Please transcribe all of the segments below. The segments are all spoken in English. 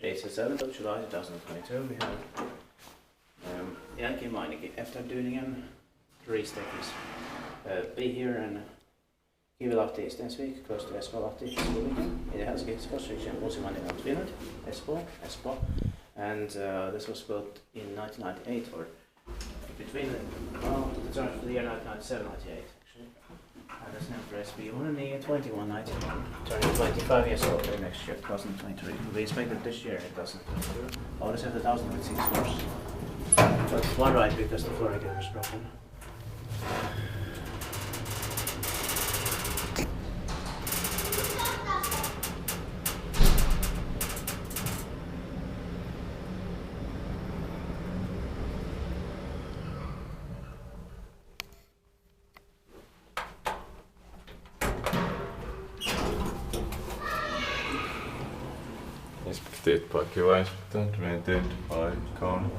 It's the 7th of July 2022. We have Jälkimaininki efter dyningen restakes. Be here in Kivenlahti, Stensvik, close to Espoo, in the Helsingfors region, Finland, Espoo. And this was built in 1998, or between the turn of the year 1997-98 actually. And it's named for SB 12191, turning 25 years old next year, 2023. We expected this year in 2022. Otis had 1,006 floors. But one right because the floor again was broken. Inspektert på arkiveringsplanen, rented by Karen.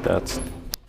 That's